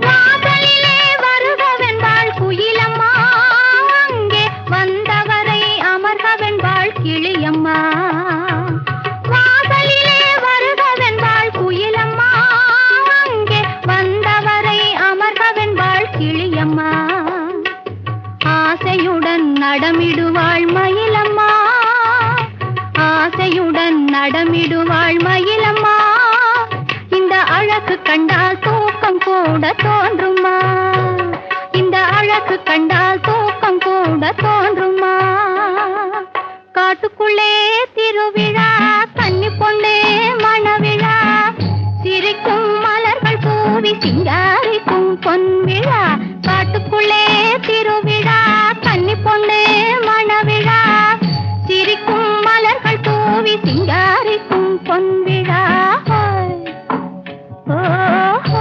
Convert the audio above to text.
வாசலிலே வருகவென்பாள் குயிலம்மா, அங்கே வந்தவரை அமர்கவென்பாள் கிளியம்மா. வாசலிலே வருகவென்பாள் குயிலம்மா, அங்கே வந்தவரை அமர்கவென்பாள் கிளியம்மா. ஆசையுடன் நடமிடுவாள் மயிலம்மா, ஆசையுடன் நடமிடுவாள் மயிலம்மா. இந்த அழகு கண்டால் தூக்கம் கூட தோன்றுமா, இந்த அழகு கண்டால் தூக்கம் கூட தோன்றுமா. காட்டுக்குள்ளே திருவிழா, கன்னி பொண்ணே மணவிழா, சிரிக்கும் மலர்கள் தூவி சிங்காரிக்கும் பொன்விழா. காட்டுக்குள்ளே திருவிழா, கன்னி பொண்ணே மணவிழா, சிரிக்கும் மலர்கள் தூவி சிங்காரி